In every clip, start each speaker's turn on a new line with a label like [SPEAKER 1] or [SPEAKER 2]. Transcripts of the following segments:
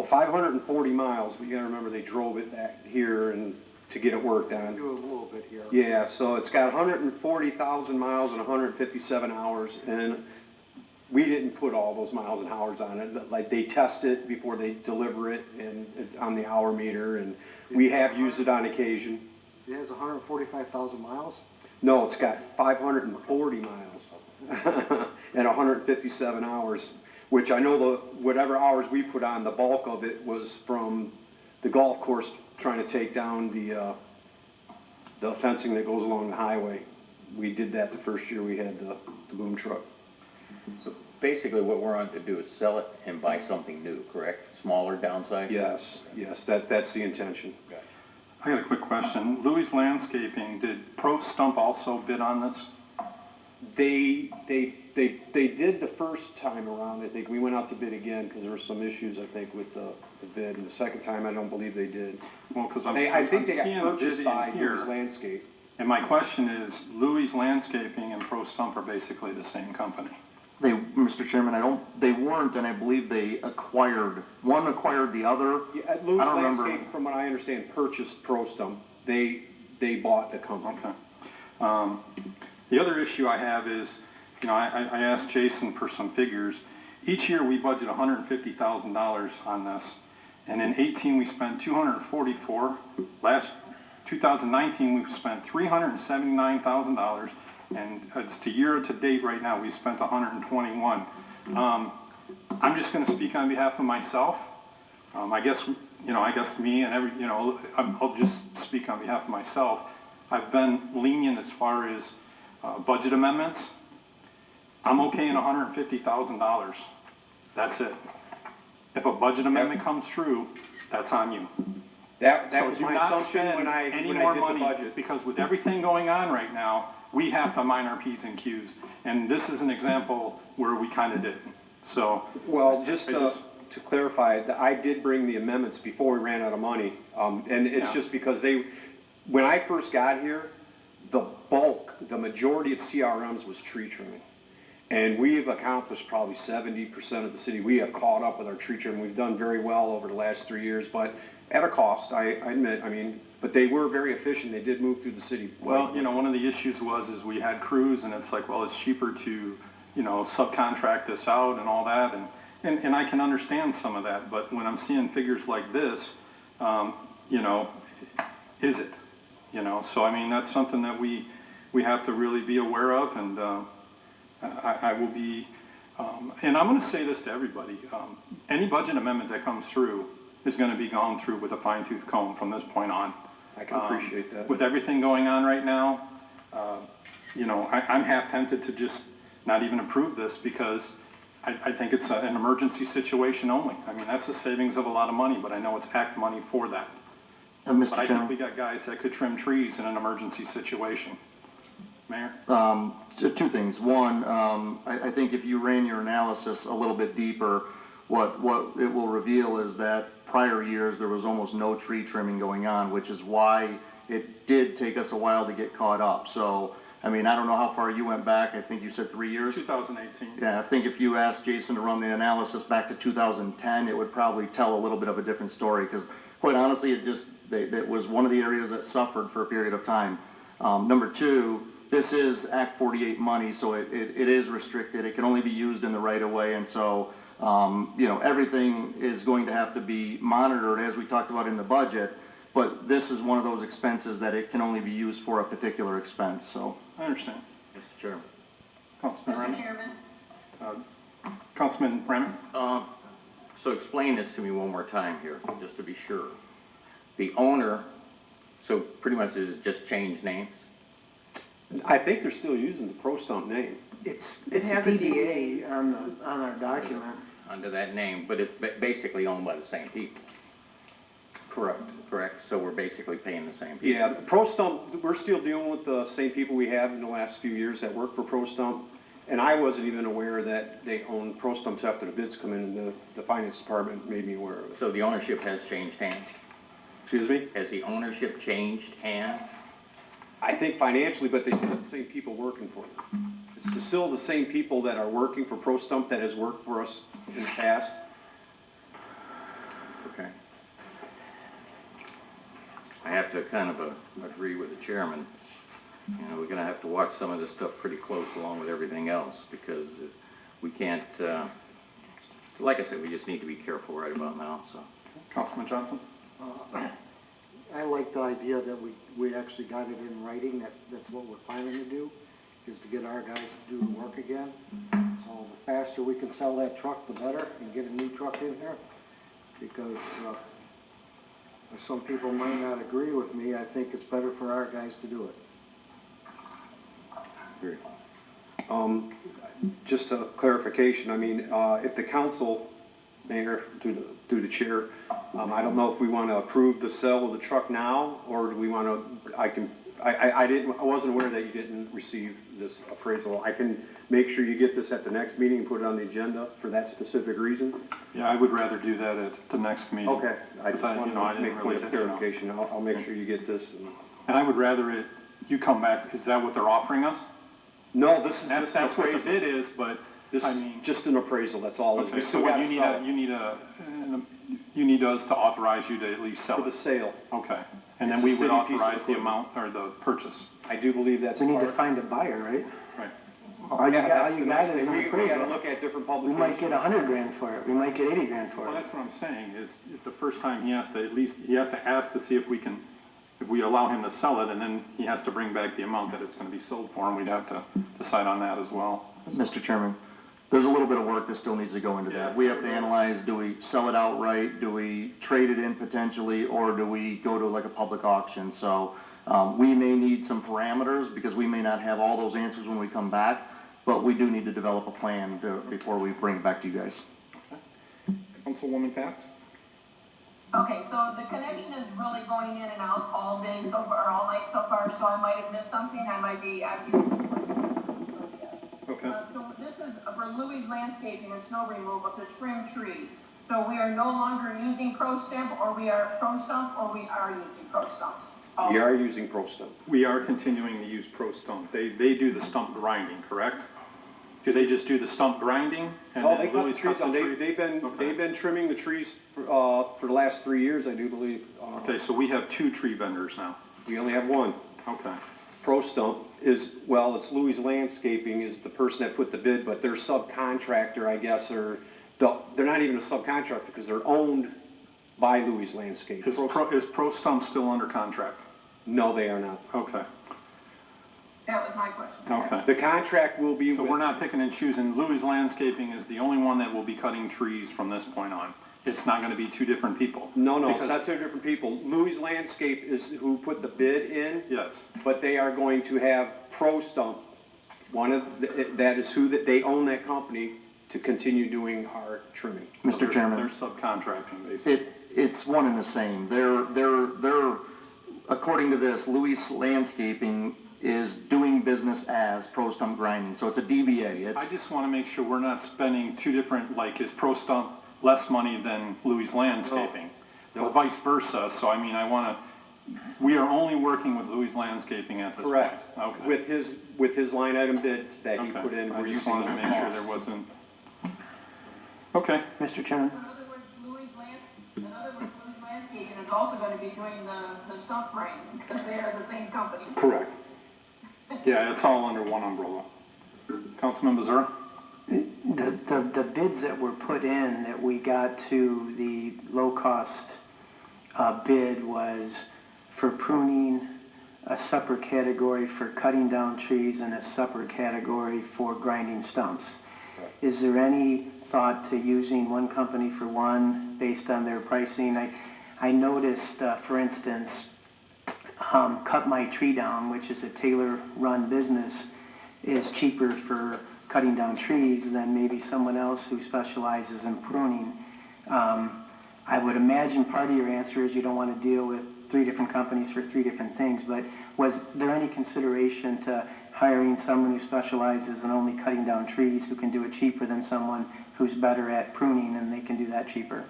[SPEAKER 1] Oh, 540 miles, but you gotta remember they drove it back here and to get it worked on.
[SPEAKER 2] Do a little bit here.
[SPEAKER 1] Yeah, so it's got 140,000 miles and 157 hours, and we didn't put all those miles and hours on it. Like, they test it before they deliver it and on the hour meter, and we have used it on occasion.
[SPEAKER 2] It has 145,000 miles?
[SPEAKER 1] No, it's got 540 miles and 157 hours, which I know whatever hours we put on, the bulk of it was from the golf course trying to take down the fencing that goes along the highway. We did that the first year we had the boom truck.
[SPEAKER 3] So basically what we're on to do is sell it and buy something new, correct? Smaller, downsized?
[SPEAKER 1] Yes, that's the intention.
[SPEAKER 4] I got a quick question. Louie's Landscaping, did Pro Stump also bid on this?
[SPEAKER 1] They did the first time around. I think we went out to bid again because there were some issues, I think, with the bid. And the second time, I don't believe they did.
[SPEAKER 4] Well, because
[SPEAKER 1] I think they got
[SPEAKER 4] seeing
[SPEAKER 1] purchased
[SPEAKER 4] bid
[SPEAKER 1] by
[SPEAKER 4] in here.
[SPEAKER 1] Louie's Landscape.
[SPEAKER 4] And my question is, Louie's Landscaping and Pro Stump are basically the same company.
[SPEAKER 5] Mr. Chairman, they weren't, and I believe one acquired the other.
[SPEAKER 1] Yeah, Louie's
[SPEAKER 5] I don't remember.
[SPEAKER 1] Landscape, from what I understand, purchased Pro Stump. They bought the company.
[SPEAKER 4] Okay. The other issue I have is, you know, I asked Jason for some figures. Each year we budget $150,000 on this, and in 18 we spent 244. Last 2019 we spent $379,000, and it's to year to date right now we spent 121. I'm just going to speak on behalf of myself. I guess me and I'll just speak on behalf of myself. I've been lenient as far as budget amendments. I'm okay in $150,000. That's it. If a budget amendment comes through, that's on you.
[SPEAKER 1] That
[SPEAKER 4] So
[SPEAKER 1] was
[SPEAKER 4] do
[SPEAKER 1] my
[SPEAKER 4] not
[SPEAKER 1] assumption
[SPEAKER 4] spend
[SPEAKER 1] when I
[SPEAKER 4] any
[SPEAKER 1] did
[SPEAKER 4] more
[SPEAKER 1] the
[SPEAKER 4] money,
[SPEAKER 1] budget.
[SPEAKER 4] because with everything going on right now, we have to mind our P's and Q's. And this is an example where we kind of didn't. So.
[SPEAKER 1] Well, just to clarify, I did bring the amendments before we ran out of money. And it's
[SPEAKER 4] Yeah.
[SPEAKER 1] just because when I first got here, the majority of CRMs was tree trimming. And we've accomplished probably 70% of the city. We have caught up with our tree trimming. We've done very well over the last 3 years, but at a cost, I admit. But they were very efficient. They did move through the city.
[SPEAKER 4] Well, you know, one of the issues is we had crews, and it's like, well, it's cheaper to, you know, subcontract this out and all that, and I can understand some of that, but when I'm seeing figures like this, you know, is it? You know, so I mean, that's something that we have to really be aware of, and I will be, and I'm going to say this to everybody, any budget amendment that comes through is going to be gone through with a fine-tooth comb from this point on.
[SPEAKER 1] I can appreciate that.
[SPEAKER 4] With everything going on right now, you know, I'm half tempted to just not even approve this, because I think it's an emergency situation only. I mean, that's a savings of a lot of money, but I know it's act money for that.
[SPEAKER 5] Mr.
[SPEAKER 4] But I think
[SPEAKER 5] Chairman,
[SPEAKER 4] we got guys that could trim trees in an emergency situation. Mayor?
[SPEAKER 5] two things. One, I think if you ran your analysis a little bit deeper, what it will reveal is that prior years there was almost no tree trimming going on, which is why it did take us a while to get caught up. So, I mean, I don't know how far you went back. I think you said 3 years? 2018. Yeah, I think if you asked Jason to run the analysis back to 2010, it would probably tell a little bit of a different story, because quite honestly, it was one of the areas that suffered for a period of time. Number two, this is Act 48 money, so it is restricted. It can only be used in the right of way, and so, you know, everything is going to have to be monitored, as we talked about in the budget, but this is one of those expenses that it can only be used for a particular expense, so.
[SPEAKER 4] I understand.
[SPEAKER 3] Mr. Chairman.
[SPEAKER 4] Councilman
[SPEAKER 6] Mr.
[SPEAKER 4] Remen?
[SPEAKER 6] Chairman,
[SPEAKER 4] Councilman Remen?
[SPEAKER 3] So explain this to me one more time here, just to be sure. The owner, so pretty much is it just changed names?
[SPEAKER 1] I think they're still using the Pro Stump name.
[SPEAKER 2] It has a DBA on our document.
[SPEAKER 3] Under that name, but it's basically owned by the same people,
[SPEAKER 1] Correct.
[SPEAKER 3] correct? So we're basically paying the same people.
[SPEAKER 1] Yeah, Pro Stump, we're still dealing with the same people we have in the last few years that work for Pro Stump. And I wasn't even aware that they own Pro Stumps after the bids come in, and the finance department made me aware of it.
[SPEAKER 3] So the ownership has changed hands?
[SPEAKER 1] Excuse me?
[SPEAKER 3] Has the ownership changed hands?
[SPEAKER 1] I think financially, but they still have the same people working for them. It's still the same people that are working for Pro Stump that has worked for us in the past.
[SPEAKER 3] kind of agree with the chairman. You know, we're gonna have to watch some of this stuff pretty close along with everything else, because we can't, like I said, we just need to be careful right about now, so.
[SPEAKER 4] Councilman Johnson?
[SPEAKER 2] I like the idea that we actually got it in writing, that's what we're planning to do, is to get our guys to do the work again. So the faster we can sell that truck, the better, and get a new truck in here, because some people might not agree with me. I think it's better for our guys to do it.
[SPEAKER 1] Just a clarification, I mean, if the council, Mayor, through the chair, I don't know if we want to approve the sale of the truck now, or do we want to, I wasn't aware that you didn't receive this appraisal. I can make sure you get this at the next meeting and put it on the agenda for that specific reason.
[SPEAKER 4] Yeah, I would rather do that at the next meeting.
[SPEAKER 1] Okay, I just
[SPEAKER 4] Because
[SPEAKER 1] wanted
[SPEAKER 4] I
[SPEAKER 1] to
[SPEAKER 4] didn't
[SPEAKER 1] make
[SPEAKER 4] really,
[SPEAKER 1] point of clarification. I'll make sure you get this.
[SPEAKER 4] And I would rather you come back, is that what they're offering us?
[SPEAKER 1] No, this is just an
[SPEAKER 4] That's what the
[SPEAKER 1] appraisal.
[SPEAKER 4] bid is, but,
[SPEAKER 1] This
[SPEAKER 4] I
[SPEAKER 1] is
[SPEAKER 4] mean.
[SPEAKER 1] just an appraisal, that's all.
[SPEAKER 4] Okay,
[SPEAKER 1] We
[SPEAKER 4] so
[SPEAKER 1] still
[SPEAKER 4] what,
[SPEAKER 1] gotta sell it
[SPEAKER 4] you need us to authorize you to at least sell
[SPEAKER 1] for the
[SPEAKER 4] it?
[SPEAKER 1] sale.
[SPEAKER 4] Okay, and then
[SPEAKER 1] It's a
[SPEAKER 4] we would
[SPEAKER 1] city piece of
[SPEAKER 4] authorize the
[SPEAKER 1] equipment.
[SPEAKER 4] amount, or the purchase.
[SPEAKER 1] I do believe that's
[SPEAKER 2] We need to
[SPEAKER 1] part.
[SPEAKER 2] find a buyer, right?
[SPEAKER 4] Right.
[SPEAKER 2] All you
[SPEAKER 1] Yeah,
[SPEAKER 2] got,
[SPEAKER 1] that's
[SPEAKER 2] all
[SPEAKER 1] the
[SPEAKER 2] you got
[SPEAKER 1] next
[SPEAKER 2] is
[SPEAKER 1] thing.
[SPEAKER 2] an
[SPEAKER 1] We gotta
[SPEAKER 2] appraisal.
[SPEAKER 1] look at different
[SPEAKER 2] We
[SPEAKER 1] publications.
[SPEAKER 2] might get $100,000 for it, we might get $80,000 for
[SPEAKER 4] Well,
[SPEAKER 2] it.
[SPEAKER 4] that's what I'm saying, is if the first time he has to, at least, he has to ask to see if we allow him to sell it, and then he has to bring back the amount that it's gonna be sold for, and we'd have to decide on that as well.
[SPEAKER 5] Mr. Chairman, there's a little bit of work that still needs to go into that. We have to analyze, do we sell it outright, do we trade it in potentially, or do we go to like a public auction? So, we may need some parameters, because we may not have all those answers when we come back, but we do need to develop a plan before we bring it back to you guys.
[SPEAKER 4] Councilwoman Katz?
[SPEAKER 6] Okay, so the connection is really going in and out all day so far, all night so far, so I might have missed something, I might be asking some questions.
[SPEAKER 4] Okay.
[SPEAKER 6] So this is for Louie's landscaping and snow removal to trim trees. So we are no longer using Stump, or we are using Stumps?
[SPEAKER 1] We are using Pro Stump.
[SPEAKER 4] We are continuing to use Pro Stump. They do the stump grinding, correct? Do they just do the stump grinding? And
[SPEAKER 1] No,
[SPEAKER 4] then
[SPEAKER 1] they cut the
[SPEAKER 4] Louis
[SPEAKER 1] trees
[SPEAKER 4] cuts the
[SPEAKER 1] down.
[SPEAKER 4] tree?
[SPEAKER 1] They've been trimming the trees for the last 3 years, I do believe.
[SPEAKER 4] Okay, so we have 2 tree vendors now.
[SPEAKER 1] We only have one.
[SPEAKER 4] Okay.
[SPEAKER 1] Pro Stump is, well, it's Louie's Landscaping is the person that put the bid, but their subcontractor, I guess, or, they're not even a subcontractor, because they're owned by Louie's Landscaping.
[SPEAKER 4] Is Pro Stump still under contract?
[SPEAKER 1] No, they are not.
[SPEAKER 4] Okay.
[SPEAKER 6] That was my question.
[SPEAKER 4] Okay.
[SPEAKER 1] The contract will be
[SPEAKER 4] So
[SPEAKER 1] with.
[SPEAKER 4] we're not picking and choosing. Louis Landscaping is the only one that will be cutting trees from this point on. It's not gonna be 2 different people.
[SPEAKER 1] No, it's
[SPEAKER 4] Because-
[SPEAKER 1] not two different people. Louie's Landscape is who put the bid in.
[SPEAKER 4] Yes.
[SPEAKER 1] But they are going to have Pro Stump, that is who, that they own that company to continue doing our trimming.
[SPEAKER 4] So
[SPEAKER 5] Mr. Chairman.
[SPEAKER 4] They're subcontracting, basically.
[SPEAKER 5] It's one and the same. They're, according to this, Louis Landscaping is doing business as Pro Stump Grinding, so it's a DBA.
[SPEAKER 4] I just wanna make sure we're not spending 2 different, like, is Pro Stump less money than Louis Landscaping?
[SPEAKER 1] No.
[SPEAKER 4] Or vice versa, so I mean, we are only working with Louis Landscaping at this point.
[SPEAKER 1] Correct.
[SPEAKER 4] Okay.
[SPEAKER 1] With his line item bids that he
[SPEAKER 4] Okay.
[SPEAKER 1] put in.
[SPEAKER 4] I
[SPEAKER 1] we're
[SPEAKER 4] just
[SPEAKER 1] using
[SPEAKER 4] wanted to
[SPEAKER 1] those
[SPEAKER 4] make sure
[SPEAKER 1] costs.
[SPEAKER 4] there wasn't, okay.
[SPEAKER 2] Mr. Chairman?
[SPEAKER 6] In other words, Louie's Landscaping is also gonna be doing the stump frame, because they are the same company.
[SPEAKER 4] Correct. Yeah, it's all under one umbrella. Councilman Bezura?
[SPEAKER 2] The bids that were put in, that we got to the low-cost bid was for pruning, a separate category for cutting down trees, and a separate category for grinding stumps. Is there any thought to using one company for one based on their pricing? I noticed, for instance, Cut My Tree Down, which is a Taylor-run business, is cheaper for cutting down trees than maybe someone else who specializes in pruning. I would imagine part of your answer is you don't want to deal with 3 different companies for 3 different things, but was there any consideration to hiring someone who specializes in only cutting down trees, who can do it cheaper than someone who's better at pruning and they can do that cheaper?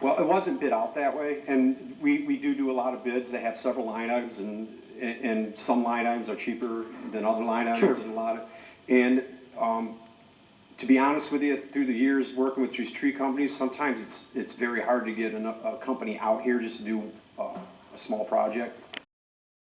[SPEAKER 1] Well, it wasn't bid out that way, and we do a lot of bids. They have several line items, and some line items are cheaper than other line items.
[SPEAKER 2] Sure.
[SPEAKER 1] And a lot of, and to be honest with you, through the years working with these tree companies, sometimes it's very hard to get a company out here just to do a small project.